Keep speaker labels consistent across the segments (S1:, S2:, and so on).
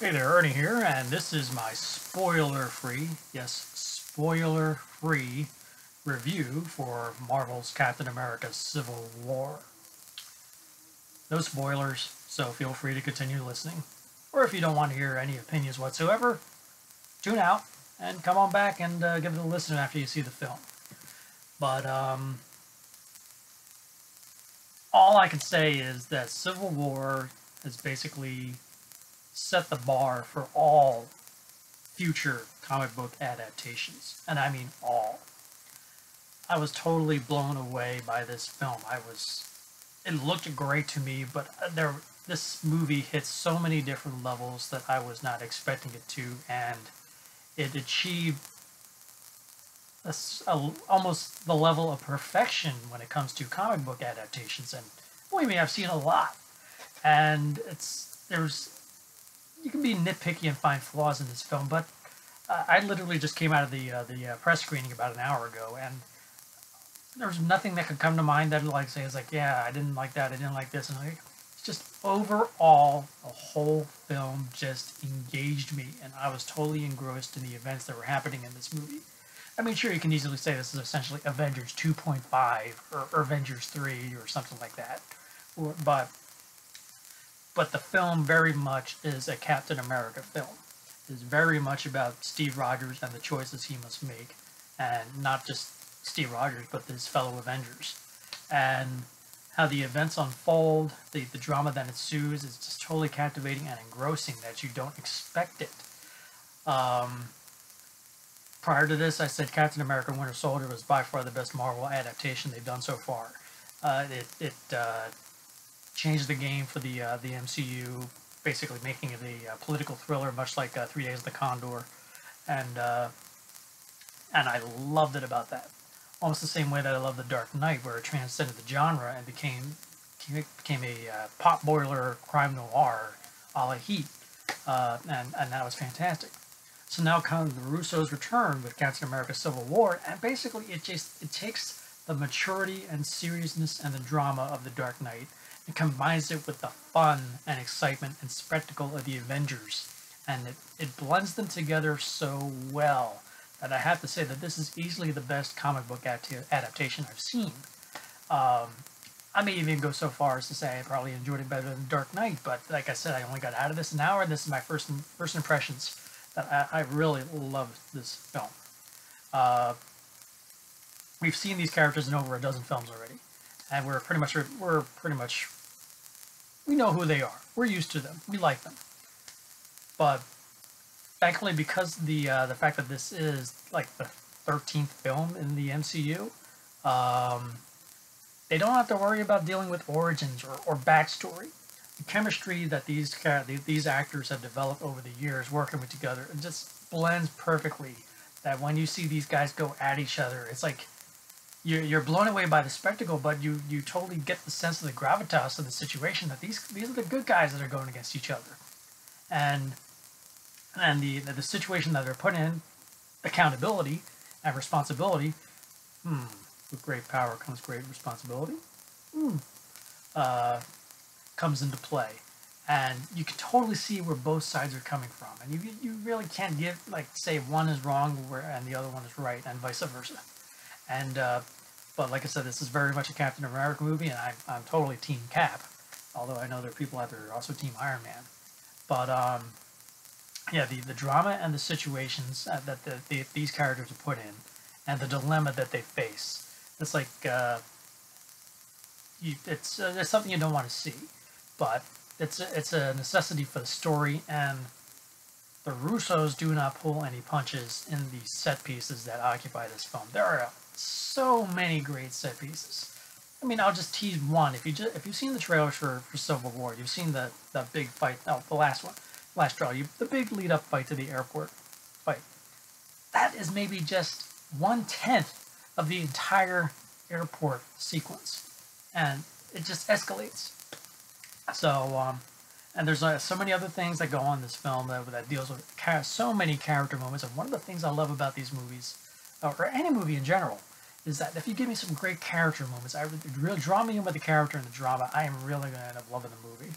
S1: Hey there, Ernie here, and this is my spoiler-free, yes, spoiler-free review for Marvel's Captain America Civil War. No spoilers, so feel free to continue listening. Or if you don't want to hear any opinions whatsoever, tune out and come on back and give it a listen after you see the film. But all I can say is that Civil War has basically set the bar for all future comic book adaptations, and I mean all. I was totally blown away by this film. It looked great to me, but this movie hits so many different levels that I was not expecting it to, and it achieved almost the level of perfection when it comes to comic book adaptations. And believe me, I've seen a lot, and there's you can be nitpicky and find flaws in this film, but I literally just came out of the press screening about an hour ago, and there was nothing that could come to mind that like say is like, yeah, I didn't like that, I didn't like this, and like, it's just overall the whole film just engaged me, and I was totally engrossed in the events that were happening in this movie. I mean, sure, you can easily say this is essentially Avengers 2.5 or Avengers 3 or something like that, but the film very much is a Captain America film. It's very much about Steve Rogers and the choices he must make, and not just Steve Rogers, but his fellow Avengers. And how the events unfold, the drama that ensues is just totally captivating and engrossing that you don't expect it. Prior to this, I said Captain America Winter Soldier was by far the best Marvel adaptation they've done so far. It changed the game for the MCU, basically making it a political thriller, much like 3 Days of the Condor, and I loved it about that. Almost the same way that I love The Dark Knight, where it transcended the genre and became a pot boiler crime noir a la Heat, and that was fantastic. So now comes the Russos' return with Captain America: Civil War, and basically it takes the maturity and seriousness and the drama of The Dark Knight and combines it with the fun and excitement and spectacle of the Avengers, and it blends them together so well that I have to say that this is easily the best comic book adaptation I've seen. I may even go so far as to say I probably enjoyed it better than Dark Knight, but like I said, I only got out of this an hour, and this is my first impressions. That I really loved this film. We've seen these characters in over a dozen films already, and we're pretty much we know who they are. We're used to them. We like them. But thankfully, because the fact that this is like the 13th film in the MCU, they don't have to worry about dealing with origins or backstory. The chemistry that these actors have developed over the years working with together, it just blends perfectly. That when you see these guys go at each other, it's like you're blown away by the spectacle, but you totally get the sense of the gravitas of the situation, that these are the good guys that are going against each other, and the situation that they're put in, accountability and responsibility. With great power comes great responsibility. Comes into play, and you can totally see where both sides are coming from, and you really can't give like say one is wrong and the other one is right, and vice versa. And but like I said, this is very much a Captain America movie, and I'm totally Team Cap, although I know there are people out there who are also Team Iron Man. But yeah, the drama and the situations that these characters are put in, and the dilemma that they face, it's like it's something you don't want to see, but it's a necessity for the story, and the Russos do not pull any punches in the set pieces that occupy this film. There are so many great set pieces. I mean, I'll just tease one. If you've seen the trailers for Civil War, you've seen the big fight. Oh, the last trailer, the big lead up fight to the airport fight. That is maybe just 1/10 of the entire airport sequence, and it just escalates. So, and there's so many other things that go on in this film that deals with so many character moments. And one of the things I love about these movies, or any movie in general, is that if you give me some great character moments, really draw me in with the character and the drama, I am really going to end up loving the movie.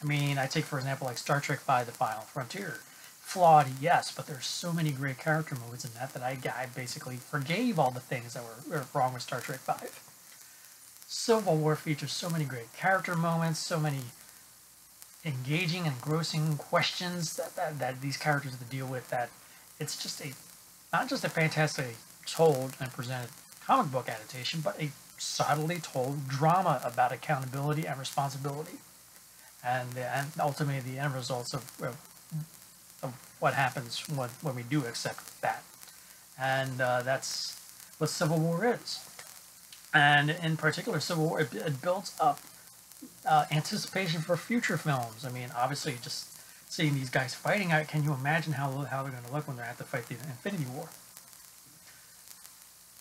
S1: I mean, I take for example like Star Trek V: The Final Frontier. Flawed, yes, but there's so many great character moments in that I basically forgave all the things that were wrong with Star Trek V. Civil War features so many great character moments, so many engaging and engrossing questions that these characters have to deal with, that it's just not just a fantastically told and presented comic book adaptation, but a subtly told drama about accountability and responsibility, and ultimately the end results of what happens when we do accept that. And that's what Civil War is. And in particular, Civil War, it builds up anticipation for future films. I mean, obviously, just seeing these guys fighting, can you imagine how they're going to look when they have to fight the Infinity War?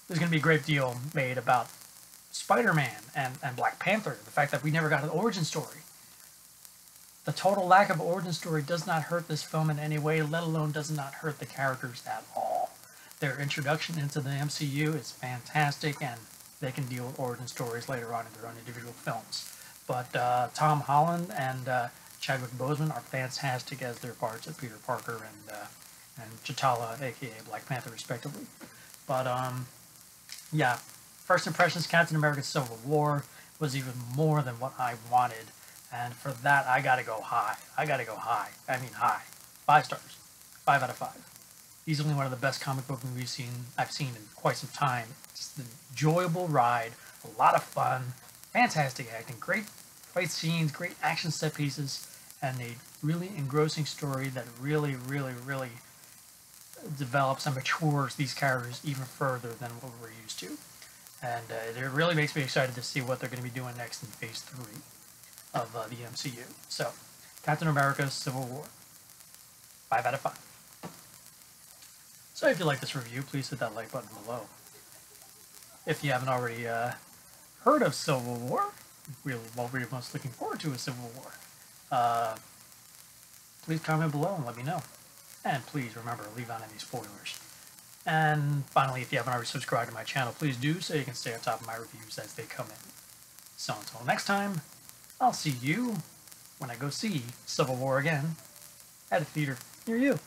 S1: There's going to be a great deal made about Spider-Man and Black Panther, the fact that we never got an origin story. The total lack of origin story does not hurt this film in any way, let alone does not hurt the characters at all. Their introduction into the MCU is fantastic, and they can deal with origin stories later on in their own individual films. But Tom Holland and Chadwick Boseman are fantastic as their parts of Peter Parker and T'Challa, aka Black Panther, respectively. But yeah, first impressions, Captain America: Civil War was even more than what I wanted, and for that I gotta go high. I mean high. 5 stars. 5 out of 5. Easily one of the best comic book movies I've seen in quite some time. Just an enjoyable ride, a lot of fun, fantastic acting, great fight scenes, great action set pieces, and a really engrossing story that really, really, really develops and matures these characters even further than what we're used to. And it really makes me excited to see what they're going to be doing next in Phase 3 of the MCU. So, Captain America: Civil War. 5 out of 5. So if you like this review, please hit that like button below. If you haven't already heard of Civil War, what we're most looking forward to is Civil War, please comment below and let me know. And please remember, leave out any spoilers. And finally, if you haven't already subscribed to my channel, please do, so you can stay on top of my reviews as they come in. So until next time, I'll see you when I go see Civil War again at a theater near you.